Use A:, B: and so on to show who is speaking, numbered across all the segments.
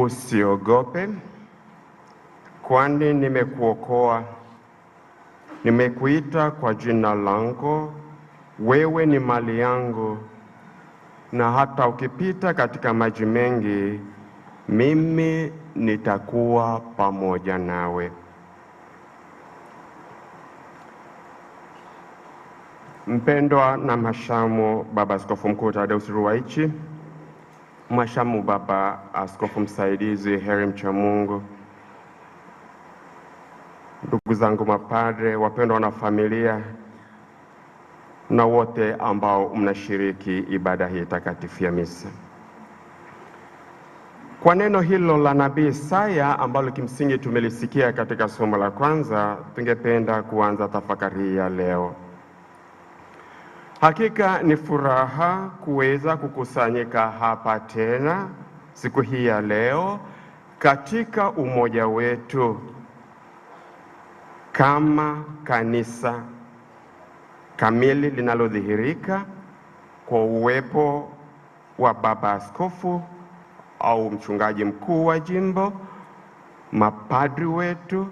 A: Usiogope, kwani nimekuokoa. Nimekuita kwa jina langu, wewe ni mali yangu, na hata ukipita katika maji mengi, mimi nitakuwa pamoja nawe. Mpendwa na Mhashamu Baba Askofu Mkuu Thadeus Ruwaichi, Mhashamu Baba Askofu Msaidizi Heri Mchamungu, ndugu zangu mapadre, wapendwa na familia, na wote ambao mnashiriki ibada hii takatifu ya misa. Kwa neno hilo la Nabii Isaya ambalo kimsingi tumelisikia katika somo la kwanza, tungependa kuanza tafakari ya leo. Hakika ni furaha kuweza kukusanyika hapa tena siku hii ya leo katika umoja wetu kama kanisa kamili linalodhihirika kwa uwepo wa Baba Askofu au mchungaji mkuu wa jimbo, mapadri wetu,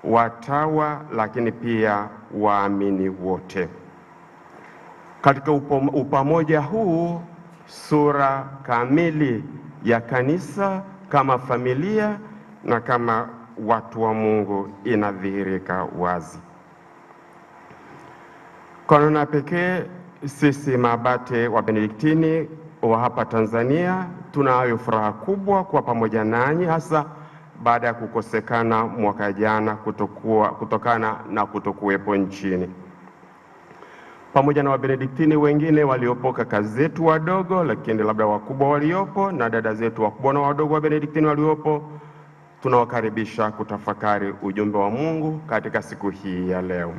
A: watawa, lakini pia waamini wote. Katika upamoja huu, sura kamili ya kanisa kama familia na kama watu wa Mungu inadhihirika wazi. Kwa namna pekee, sisi mabate wa Benediktini wa hapa Tanzania tunayo furaha kubwa kwa pamoja nanyi, hasa baada ya kukosekana mwaka jana kutokana na kutokuwepo nchini. Pamoja na Wabenediktini wengine waliopo kaka zetu wadogo, lakini labda wakubwa waliopo, na dada zetu wakubwa na wadogo wa Benediktini waliopo, tunawakaribisha kutafakari ujumbe wa Mungu katika siku hii ya leo.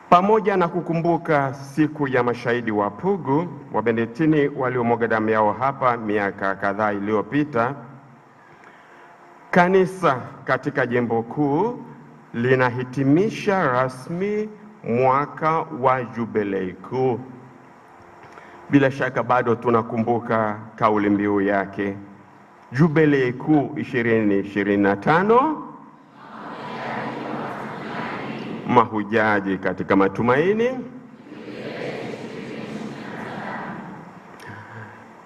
A: Pamoja na kukumbuka siku ya mashahidi wa Pugu, Wabenediktini waliomwaga damu yao hapa miaka kadhaa iliyopita, kanisa katika jimbo kuu linahitimisha rasmi mwaka wa jubilei kuu. Bila shaka bado tunakumbuka kauli mbiu yake, Jubilei Kuu 2025, mahujaji katika matumaini.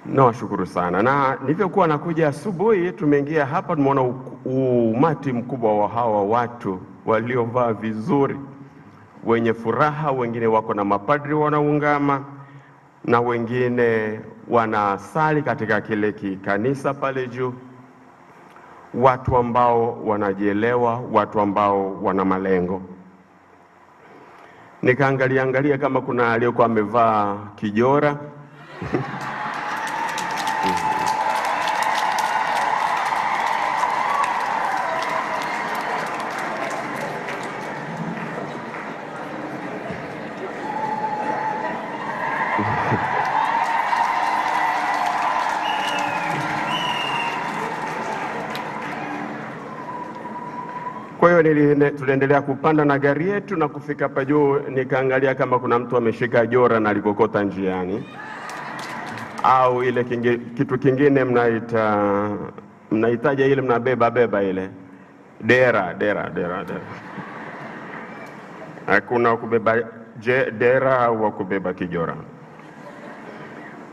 A: Nawashukuru sana. Na nilivyokuwa nakuja asubuhi, tumeingia hapa, tumeona umati mkubwa wa hawa watu waliovaa vizuri, wenye furaha. Wengine wako na mapadri wanaungama, na wengine wanasali katika kile kikanisa pale juu. Watu ambao wanajielewa, watu ambao wana malengo. Nikaangalia kama kuna aliyokuwa amevaa kijora. Kwa hiyo tuliendelea kupanda na gari yetu na kufika hapa juu, nikaangalia kama kuna mtu ameshika jora na alikokota njiani, au ile kitu kingine mnaitaja ile mnabeba ile dera. Hakuna kubeba dera au kubeba kijora.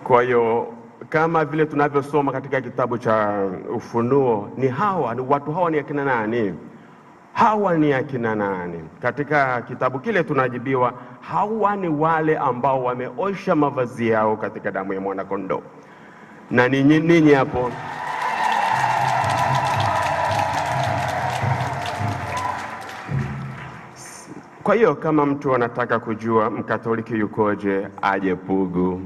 A: Kwa hiyo kama vile tunavyosoma katika kitabu cha Ufunuo, watu hawa ni akina nani? Hawa ni akina nani? Katika kitabu kile tunajibiwa, hawa ni wale ambao wameosha mavazi yao katika damu ya mwana kondoo. Na ninyi hapo. Kwa hiyo kama mtu anataka kujua Mkatoliki yukoje, aje Pugu.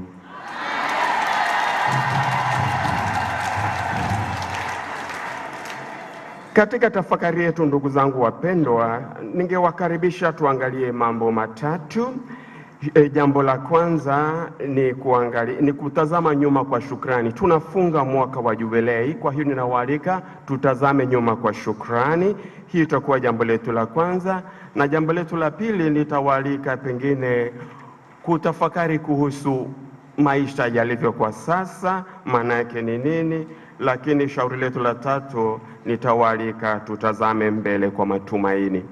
A: Katika tafakari yetu, ndugu zangu wapendwa, ningewakaribisha tuangalie mambo matatu. Jambo la kwanza ni kutazama nyuma kwa shukrani. Tunafunga mwaka wa jubilei, kwa hiyo ninawaalika tutazame nyuma kwa shukrani. Hii itakuwa jambo letu la kwanza, na jambo letu la pili nitawaalika pengine kutafakari kuhusu maisha yalivyo kwa sasa, maana yake ni nini. Lakini shauri letu la tatu, nitawaalika tutazame mbele kwa matumaini.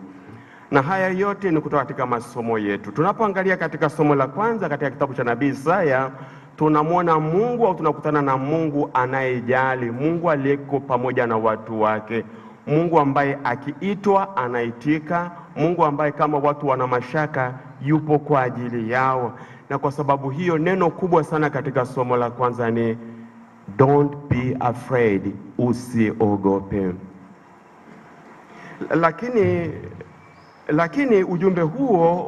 A: Na haya yote ni kutoka katika masomo yetu. Tunapoangalia katika somo la kwanza katika kitabu cha nabii Isaya, tunamwona Mungu au tunakutana na Mungu anayejali, Mungu aliyeko pamoja na watu wake, Mungu ambaye akiitwa anaitika, Mungu ambaye kama watu wana mashaka yupo kwa ajili yao. Na kwa sababu hiyo neno kubwa sana katika somo la kwanza ni don't be afraid, usiogope. Lakini ujumbe huo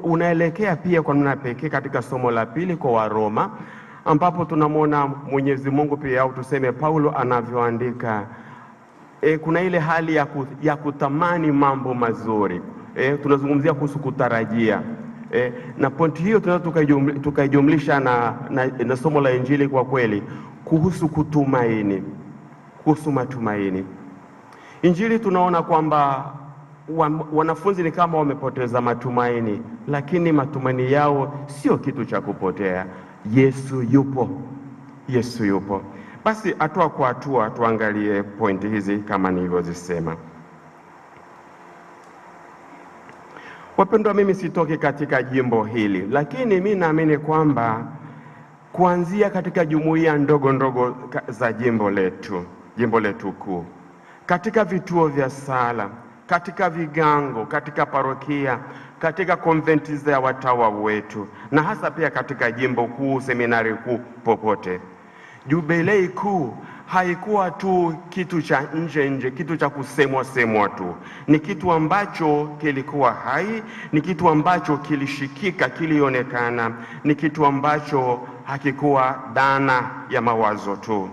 A: unaelekea pia kwa namna pekee katika somo la pili kwa Waroma, ambapo tunamwona Mwenyezi Mungu pia, au tuseme Paulo anavyoandika, kuna ile hali ya kutamani mambo mazuri. Tunazungumzia kuhusu kutarajia. Na pointi hiyo tunaweza tukaijumlisha na somo la Injili kwa kweli kuhusu kutumaini, kuhusu matumaini. Injili tunaona kwamba wanafunzi ni kama wamepoteza matumaini, lakini matumaini yao sio kitu cha kupotea. Yesu yupo, Yesu yupo. Basi hatua kwa hatua tuangalie pointi hizi kama nilivyozisema. Wapendwa, mimi sitoki katika jimbo hili, lakini mimi naamini kwamba kuanzia katika jumuiya ndogo ndogo za jimbo letu kuu, katika vituo vya sala, katika vigango, katika parokia, katika konventi za watawa wetu, na hasa pia katika jimbo kuu, seminari kuu, popote, jubilei kuu haikuwa tu kitu cha nje, kitu cha kusemwa tu. Ni kitu ambacho kilikuwa hai, ni kitu ambacho kilishikika, kilionekana, ni kitu ambacho hakikuwa dhana ya mawazo tu.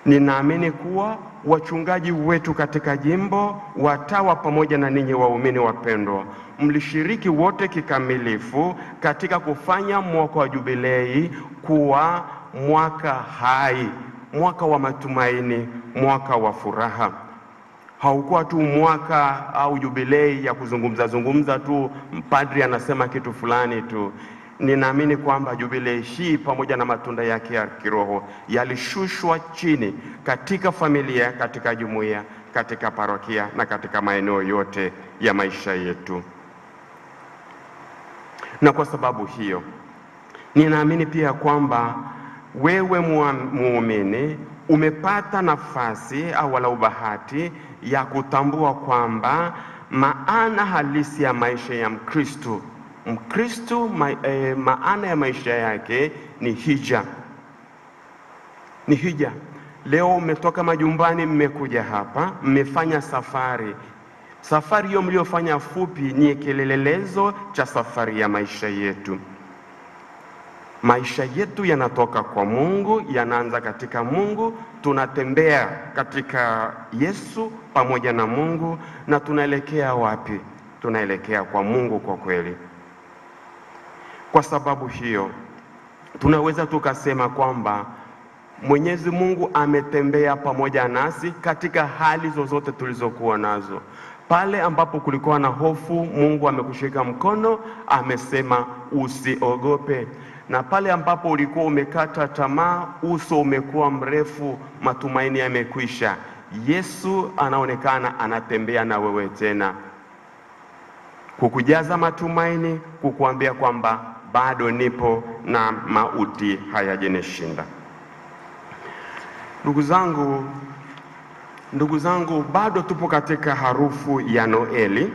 A: Ninaamini kuwa wachungaji wetu katika jimbo, watawa, pamoja na ninyi waumini wapendwa, mlishiriki wote kikamilifu katika kufanya mwaka wa jubilei kuwa mwaka hai, mwaka wa matumaini, mwaka wa furaha. Haukuwa tu mwaka au jubilei ya kuzungumza tu, padri anasema kitu fulani tu. Ninaamini kwamba jubilei hii pamoja na matunda yake ya kiroho yalishushwa chini katika familia, katika jumuiya, katika parokia na katika maeneo yote ya maisha yetu. Na kwa sababu hiyo ninaamini pia kwamba wewe muumini umepata nafasi au walau bahati ya kutambua kwamba maana halisi ya maisha ya Mkristo, maana ya maisha yake ni hija. Ni hija. Leo mmetoka majumbani, mmekuja hapa, mmefanya safari. Safari hiyo mliofanya fupi ni kielelezo cha safari ya maisha yetu. Maisha yetu yanatoka kwa Mungu, yanaanza katika Mungu, tunatembea katika Yesu pamoja na Mungu, na tunaelekea wapi? Tunaelekea kwa Mungu kwa kweli. Kwa sababu hiyo tunaweza tukasema kwamba Mwenyezi Mungu ametembea pamoja nasi katika hali zozote tulizokuwa nazo. Pale ambapo kulikuwa na hofu, Mungu amekushika mkono, amesema usiogope. Na pale ambapo ulikuwa umekata tamaa, uso umekuwa mrefu, matumaini yamekwisha, Yesu anaonekana anatembea na wewe tena, kukujaza matumaini, kukuambia kwamba bado nipo na mauti hayajanishinda. Ndugu zangu, bado tupo katika harufu ya Noeli.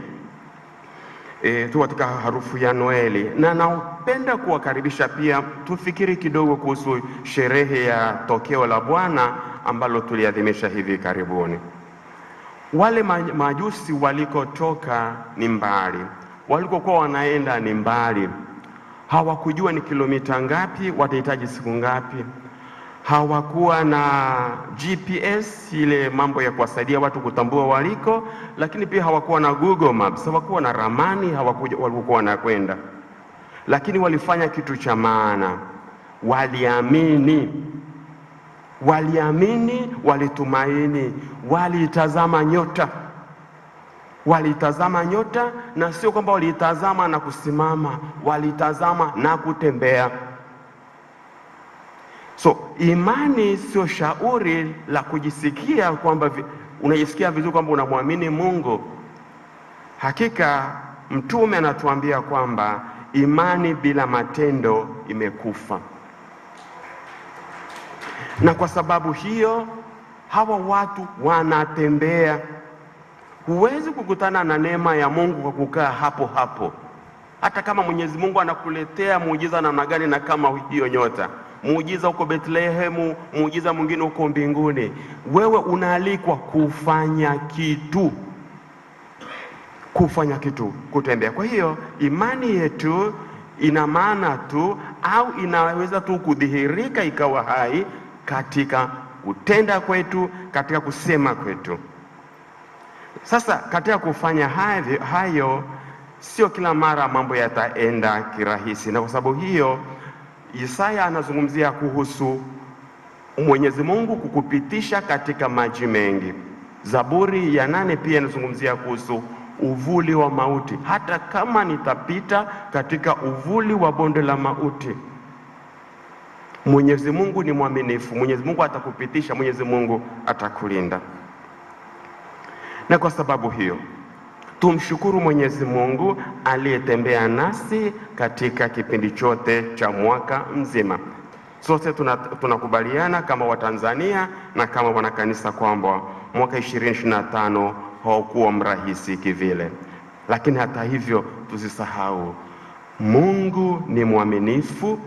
A: Tupo katika harufu ya Noeli, na napenda kuwakaribisha pia tufikiri kidogo kuhusu sherehe ya tokeo la Bwana ambalo tuliadhimisha hivi karibuni. Wale majusi walikotoka ni mbali, walikokuwa wanaenda ni mbali. Hawakujua ni kilomita ngapi, watahitaji siku ngapi. Hawakuwa na GPS, ile mambo ya kuwasaidia watu kutambua waliko, lakini pia hawakuwa na Google Maps, hawakuwa na ramani, walikuwa wanakwenda. Lakini walifanya kitu cha maana, waliamini, walitumaini, walitazama nyota, na sio kwamba walitazama na kusimama, walitazama na kutembea. So imani sio shauri la kujisikia kwamba unajisikia vizuri kwamba unamwamini Mungu. Hakika Mtume anatuambia kwamba imani bila matendo imekufa. Na kwa sababu hiyo hawa watu wanatembea. Huwezi kukutana na neema ya Mungu kwa kukaa hapo hapo. Hata kama Mwenyezi Mungu anakuletea muujiza namna gani, na kama hiyo nyota, muujiza uko Bethlehemu, muujiza mwingine uko mbinguni, wewe unaalikwa kufanya kitu, kutembea. Kwa hiyo imani yetu ina maana tu, au inaweza tu kudhihirika ikawa hai katika kutenda kwetu, katika kusema kwetu. Sasa katika kufanya hayo sio kila mara mambo yataenda kirahisi, na kwa sababu hiyo Isaya anazungumzia kuhusu Mwenyezi Mungu kukupitisha katika maji mengi. Zaburi ya 8 pia inazungumzia kuhusu uvuli wa mauti. Hata kama nitapita katika uvuli wa bonde la mauti, Mwenyezi Mungu ni mwaminifu. Mwenyezi Mungu atakupitisha, Mwenyezi Mungu atakulinda. Na kwa sababu hiyo tumshukuru Mwenyezi Mungu aliyetembea nasi katika kipindi chote cha mwaka mzima. Sote tunakubaliana kama Watanzania na kama wanakanisa kwamba mwaka 2025 haukuwa mrahisi kivile. Lakini hata hivyo tusisahau, Mungu ni mwaminifu,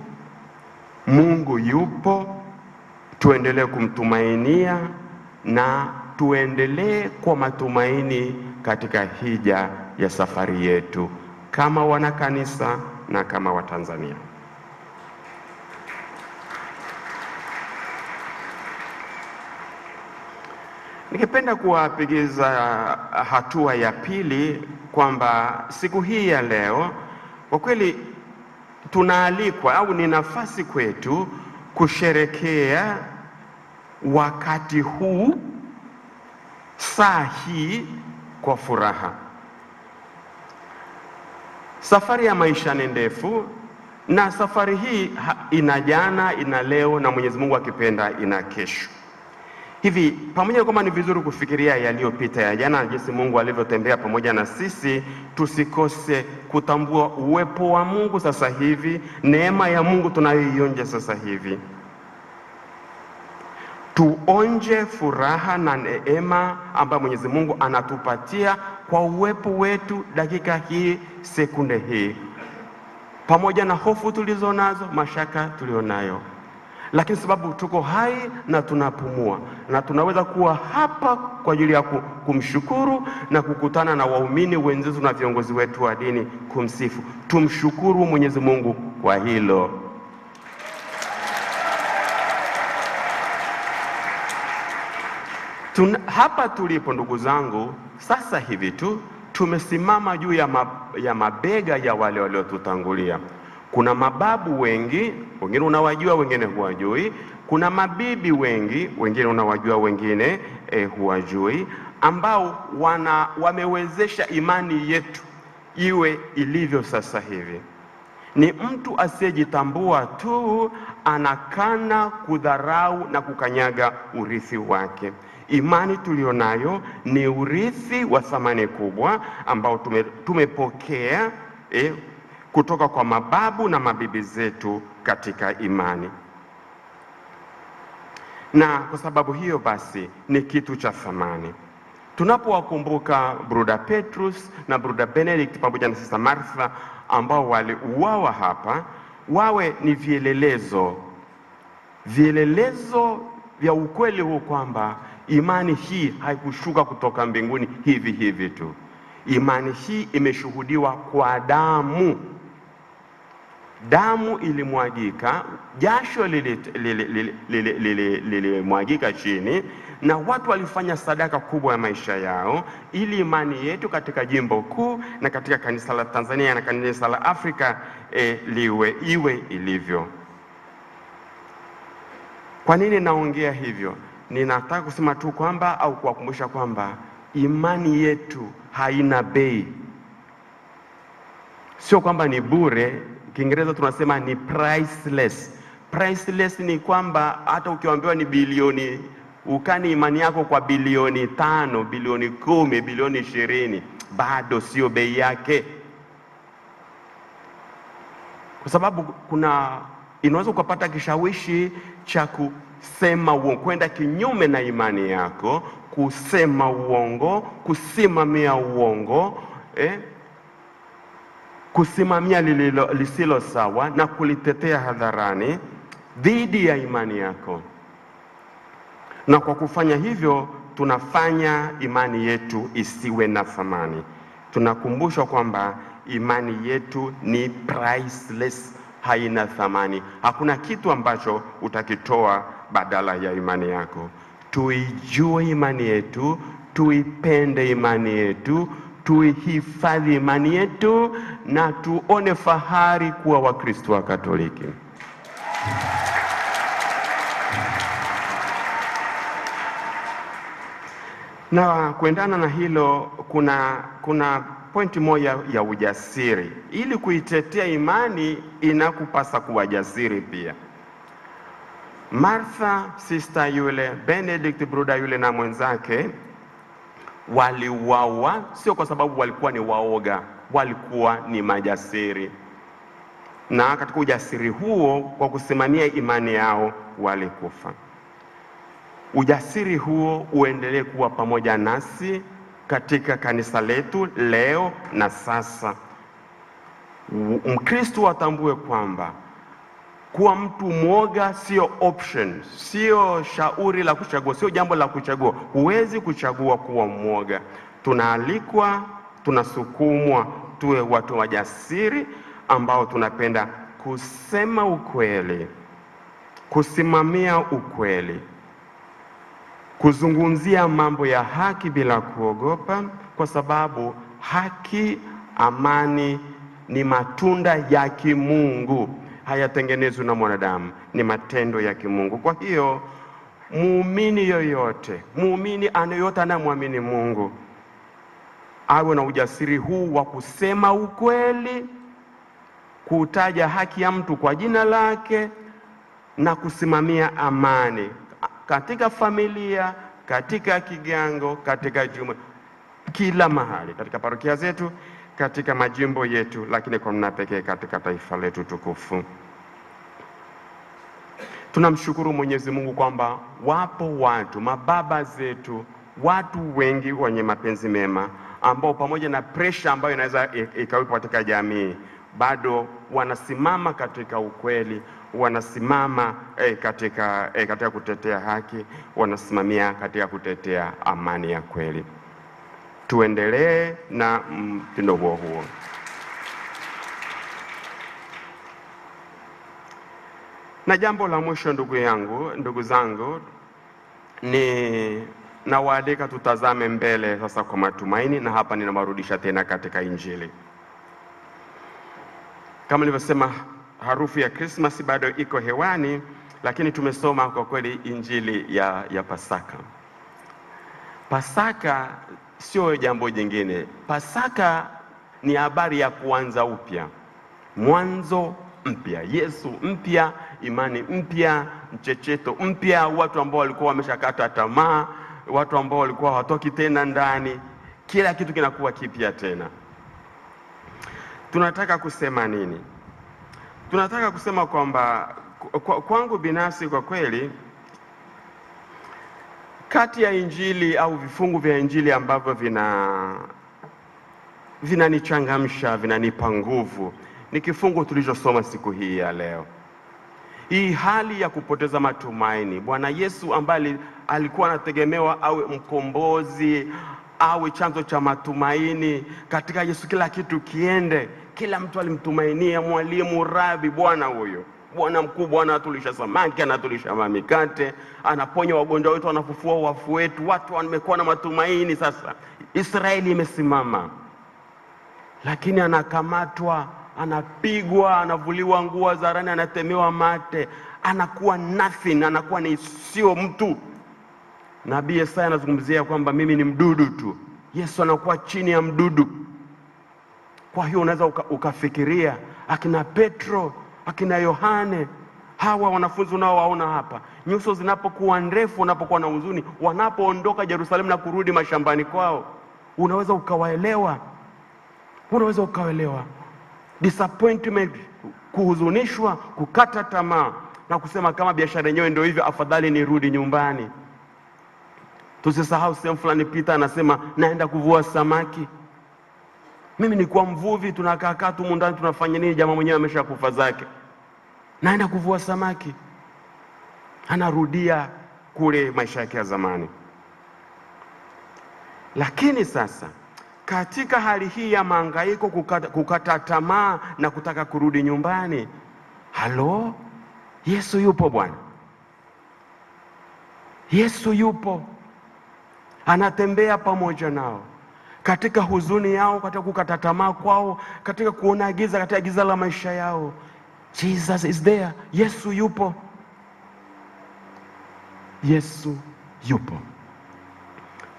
A: Mungu yupo, tuendelee kumtumainia na tuendelee kwa matumaini katika hija ya safari yetu kama wanakanisa na kama Watanzania. Ningependa kuwapigiza hatua ya pili kwamba siku hii ya leo kwa kweli tunaalikwa, au ni nafasi kwetu kusherekea wakati huu, saa hii, kwa furaha. Safari ya maisha ni ndefu, na safari hii ina jana, ina leo, na Mwenyezi Mungu akipenda ina kesho. Hivi pamoja na kwamba ni vizuri kufikiria yaliyopita ya jana, jinsi Mungu alivyotembea pamoja na sisi, tusikose kutambua uwepo wa Mungu sasa hivi, neema ya Mungu tunayoionja sasa hivi. Tuonje furaha na neema ambayo Mwenyezi Mungu anatupatia kwa uwepo wetu dakika hii, sekunde hii, pamoja na hofu tulizo nazo, mashaka tulionayo. Lakini sababu tuko hai na tunapumua na tunaweza kuwa hapa kwa ajili ya kumshukuru na kukutana na waumini wenzetu na viongozi wetu wa dini kumsifu. Tumshukuru Mwenyezi Mungu kwa hilo. Hapa tulipo ndugu zangu, sasa hivi tu tumesimama juu ya mabega ya wale waliotutangulia. Kuna mababu wengi, wengine unawajua, wengine huwajui. Kuna mabibi wengi, wengine unawajua, wengine huwajui, ambao wamewezesha imani yetu iwe ilivyo sasa hivi. Ni mtu asiyejitambua tu anakana, kudharau na kukanyaga urithi wake. Imani tulionayo ni urithi wa thamani kubwa ambao tumepokea kutoka kwa mababu na mabibi zetu katika imani. Na kwa sababu hiyo basi ni kitu cha thamani. Tunapowakumbuka Bruda Petrus na Bruda Benedict pamoja na Sister Martha ambao waliuawa hapa, wawe ni vielelezo vya ukweli huu kwamba imani hii haikushuka kutoka mbinguni hivi hivi tu. Imani hii imeshuhudiwa kwa damu. Damu ilimwagika, jasho lilimwagika chini, na watu walifanya sadaka kubwa ya maisha yao ili imani yetu katika jimbo kuu na katika kanisa la Tanzania na kanisa la Afrika iwe ilivyo. Kwa nini naongea hivyo? Ninataka kusema tu kwamba, au kuwakumbusha kwamba imani yetu haina bei. Sio kwamba ni bure. Kiingereza tunasema ni priceless. Priceless ni kwamba hata ukiambiwa ni bilioni, ukani imani yako kwa bilioni 5, bilioni 10, bilioni 20, bado sio bei yake. Kwa sababu inaweza ukapata kishawishi cha kusema uongo, kwenda kinyume na imani yako, kusema uongo, kusimamia uongo, kusimamia lisilo sawa na kulitetea hadharani dhidi ya imani yako. Na kwa kufanya hivyo tunafanya imani yetu isiwe na thamani. Tunakumbushwa kwamba imani yetu ni priceless, haina thamani. Hakuna kitu ambacho utakitoa badala ya imani yako. Tuijue imani yetu, tuipende imani yetu, tuihifadhi imani yetu na tuone fahari kuwa Wakristo wa Katoliki. Na kuendana na hilo kuna pointi moja ya ujasiri. Ili kuitetea imani inakupasa kuwa jasiri pia. Martha sister yule, Benedict brother yule na mwenzake waliuawa sio kwa sababu walikuwa ni waoga, walikuwa ni majasiri. Na katika ujasiri huo, kwa kusimamia imani yao, walikufa. Ujasiri huo uendelee kuwa pamoja nasi katika kanisa letu leo na sasa. Mkristo atambue kwamba kuwa mtu mwoga sio option, sio shauri la kuchagua, sio jambo la kuchagua. Huwezi kuchagua kuwa mwoga. Tunaalikwa, tunasukumwa tuwe watu wajasiri ambao tunapenda kusema ukweli, kusimamia ukweli, kuzungumzia mambo ya haki bila kuogopa, kwa sababu haki, amani ni matunda ya kimungu, hayatengenezwi na mwanadamu, ni matendo ya kimungu. Kwa hiyo muumini yoyote, muumini anayote anamwamini Mungu, awe na ujasiri huu wa kusema ukweli, kutaja haki ya mtu kwa jina lake na kusimamia amani katika familia, katika kigango, katika jumuiya, kila mahali, katika parokia zetu, katika majimbo yetu, lakini kwa namna pekee katika taifa letu tukufu. Tunamshukuru Mwenyezi Mungu kwamba wapo watu, mababa zetu, watu wengi wenye mapenzi mema ambao pamoja na pressure ambayo inaweza ikawepo katika jamii, bado wanasimama katika ukweli, wanasimama katika kutetea haki, wanasimamia katika kutetea amani ya kweli. Tuendelee na mtindo huo. Na jambo la mwisho, ndugu zangu, ni nawaalika tutazame mbele sasa kwa matumaini, na hapa ninawarudisha tena katika Injili. Kama nilivyosema, harufu ya Krismasi bado iko hewani, lakini tumesoma kwa kweli Injili ya Pasaka. Pasaka sio jambo jingine. Pasaka ni habari ya kuanza upya, mwanzo mpya, Yesu mpya, imani mpya, mchecheto mpya, watu ambao walikuwa wameshakata tamaa, watu ambao walikuwa hawatoki tena ndani, kila kitu kinakuwa kipya tena. Tunataka kusema nini? Tunataka kusema kwamba kwangu binafsi, kwa kweli, kati ya Injili au vifungu vya Injili ambavyo vinanichangamsha, vinanipa nguvu, ni kifungu tulichosoma siku hii ya leo. Hii hali ya kupoteza matumaini. Bwana Yesu ambaye alikuwa anategemewa awe mkombozi, awe chanzo cha matumaini. Katika Yesu kila kitu kiende, kila mtu alimtumainia, mwalimu, rabi, Bwana huyo, Bwana mkuu, Bwana atulisha samaki, anatulisha mikate, anaponya wagonjwa wetu, anafufua wafu wetu. Watu wamekuwa na matumaini. Sasa Israeli imesimama, lakini anakamatwa, anapigwa, anavuliwa nguo za rani, anatemewa mate, anakuwa nothing, anakuwa ni sio mtu. Nabii Yesaya anazungumzia kwamba mimi ni mdudu tu. Yesu anakuwa chini ya mdudu. Kwa hiyo unaweza ukafikiria akina Petro, akina Yohane, Hawa wanafunzi unaowaona hapa, nyuso zinapokuwa ndefu, wanapokuwa na huzuni, wanapoondoka Yerusalemu na kurudi mashambani kwao, unaweza ukawaelewa. Unaweza ukawaelewa. Disappointment, kuhuzunishwa, kukata tamaa na kusema kama biashara yenyewe ndio hivyo, afadhali nirudi nyumbani. Tusisahau sehemu fulani Peter anasema naenda kuvua samaki. Mimi ni kwa mvuvi, tunakaa tu mundani tunafanya nini, jamaa mwenyewe ameshakufa zake. Naenda kuvua samaki. Anarudia kule maisha yake ya zamani. Lakini sasa katika hali hii ya mahangaiko, kukata tamaa na kutaka kurudi nyumbani, halo, Yesu yupo bwana. Yesu yupo. Anatembea pamoja nao katika huzuni yao, katika kukata tamaa kwao, katika kuona giza, katika giza la maisha yao. Jesus is there. Yesu yupo. Yesu yupo.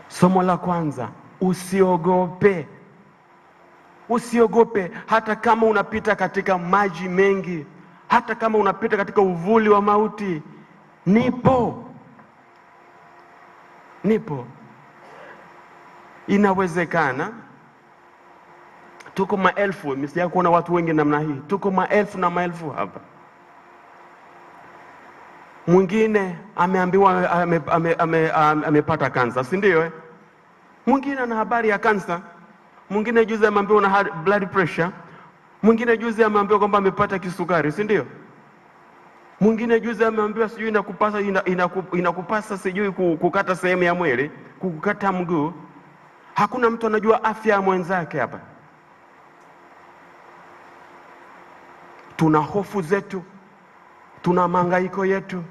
A: Somo la kwanza, usiogope. Usiogope hata kama unapita katika maji mengi, hata kama unapita katika uvuli wa mauti. Nipo. Inawezekana tuko maelfu, msija kuona watu wengi namna hii. Tuko maelfu na maelfu hapa. Mwingine ameambiwa amepata kansa, si ndio? Mwingine ana habari ya kansa. Mwingine juzi ameambiwa na blood pressure. Mwingine juzi ameambiwa kwamba amepata kisukari, si ndio? Mwingine juzi ameambiwa sijui inakupasa sijui kukata sehemu ya mwili, kukata mguu. Hakuna mtu anajua afya ya mwenzake hapa. Tuna hofu zetu, tuna mahangaiko yetu.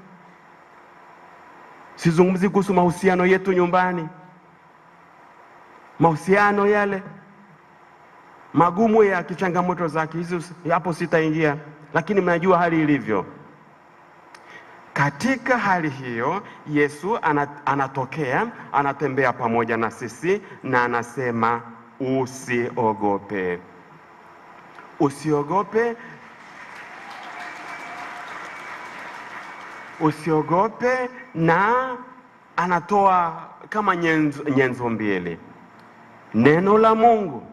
A: Sizungumzi kuhusu mahusiano yetu nyumbani. Mahusiano yale magumu ya kichangamoto zake, hizo hapo sitaingia, lakini mnajua hali ilivyo. Katika hali hiyo Yesu anatokea, anatembea pamoja na sisi na anasema usiogope. Usiogope. Usiogope, na anatoa kama nyenzo mbili. Neno la Mungu.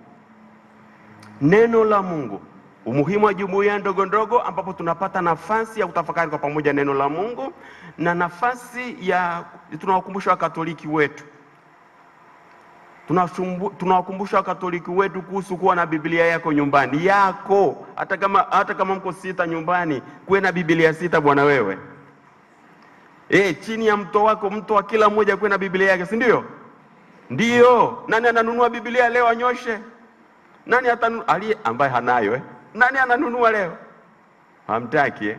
A: Neno la Mungu. Umuhimu wa jumuiya ndogo ndogo ambapo tunapata nafasi ya kutafakari kwa pamoja neno la Mungu, na nafasi ya tunawakumbusha Wakatoliki wetu. Tunawakumbusha Wakatoliki wetu kuhusu kuwa na Biblia yako nyumbani yako. Hata kama mko 6 nyumbani, kuwe na Biblia 6 bwana wewe. Chini ya mto wako, mto wa kila mmoja kuwe na Biblia yake, si ndio? Ndio. Nani ananunua Biblia leo anyoshe? Nani ali ambaye hanayo Nani ananunua leo? Hamtaki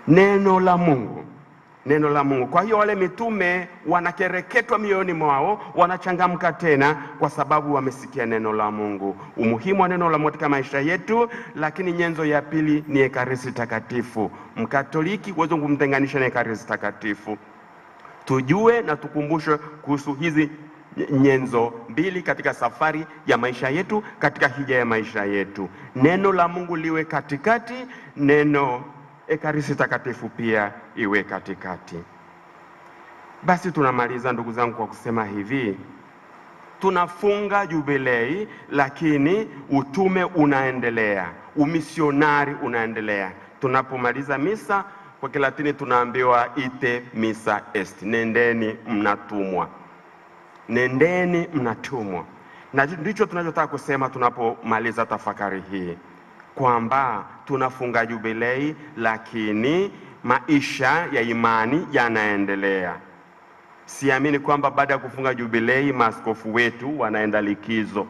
A: Neno la Mungu. Neno la Mungu. Kwa hiyo wale mitume wanakereketwa mioyoni mwao, wanachangamka tena kwa sababu wamesikia neno la Mungu. Umuhimu wa neno la Mungu katika maisha yetu. Lakini nyenzo ya pili ni Ekaristi Takatifu. Mkatoliki huwezi kumtenganisha na Ekaristi Takatifu. Tujue na tukumbushwe kuhusu hizi nyenzo mbili katika safari ya maisha yetu, katika hija ya maisha yetu. Neno la Mungu liwe katikati, neno Ekaristi Takatifu pia iwe katikati. Basi tunamaliza ndugu zangu kwa kusema hivi, tunafunga jubilei, lakini utume unaendelea, umisionari unaendelea. Tunapomaliza misa kwa Kilatini tunaambiwa ite missa est, nendeni mnatumwa. Nendeni mnatumwa. Na ndicho tunachotaka kusema tunapomaliza tafakari hii, kwamba tunafunga jubilei lakini maisha ya imani yanaendelea. Siamini kwamba baada ya kufunga jubilei maaskofu wetu wanaenda likizo.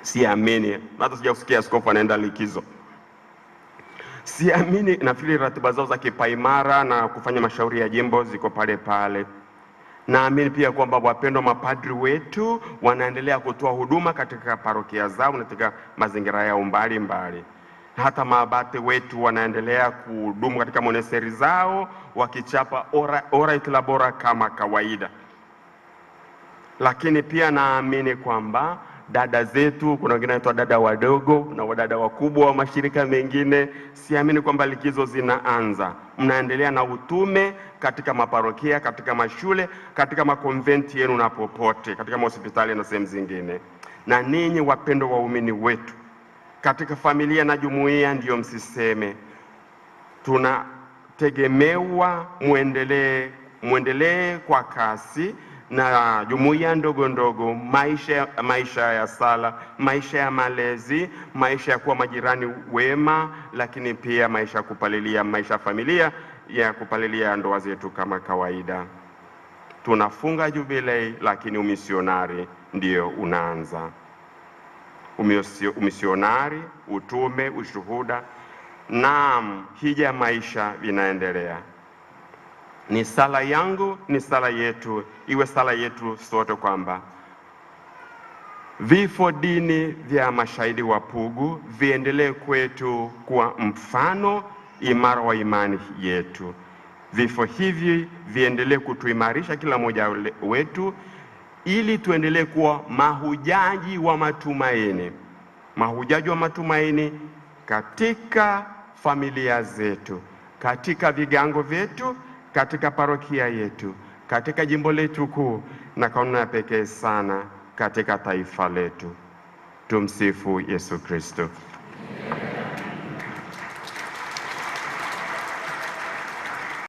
A: Siamini. Hata sijakusikia askofu anaenda likizo. Siamini. Nafikiri ratiba zao za kipaimara na kufanya mashauri ya jimbo ziko pale pale. Naamini pia kwamba wapendwa mapadri wetu wanaendelea kutoa huduma katika parokia zao na katika mazingira yao mbalimbali. Hata maabate wetu wanaendelea kuhudumu katika monasteri zao wakichapa ora et labora kama kawaida. Lakini pia naamini kwamba dada zetu, kuna wengine wanaitwa dada wadogo na wadada wakubwa wa mashirika mengine. Siamini kwamba likizo zinaanza, mnaendelea na utume katika maparokia, katika mashule, katika makonventi yenu na popote, katika mahospitali na sehemu zingine. Na ninyi wapendwa waumini wetu katika familia na jumuiya, ndiyo msiseme, tunategemewa muendelee kwa kasi na jumuiya ndogo ndogo, maisha ya sala, maisha ya malezi, maisha ya kuwa majirani wema, lakini pia maisha ya kupalilia, maisha ya familia ya kupalilia ndoa zetu kama kawaida. Tunafunga jubilei, lakini umisionari ndio unaanza. Umisionari, utume, ushuhuda, naam, hija ya maisha vinaendelea. Ni sala yangu, ni sala yetu, iwe sala yetu sote kwamba vifo dini vya mashahidi wa Pugu viendelee kwetu kuwa mfano imara wa imani yetu. Vifo hivi viendelee kutuimarisha kila mmoja wetu, ili tuendelee kuwa mahujaji wa matumaini, mahujaji wa matumaini katika familia zetu, katika vigango vyetu, katika parokia yetu, katika jimbo letu kuu, na kwa namna pekee sana katika taifa letu. Tumsifu Yesu Kristo.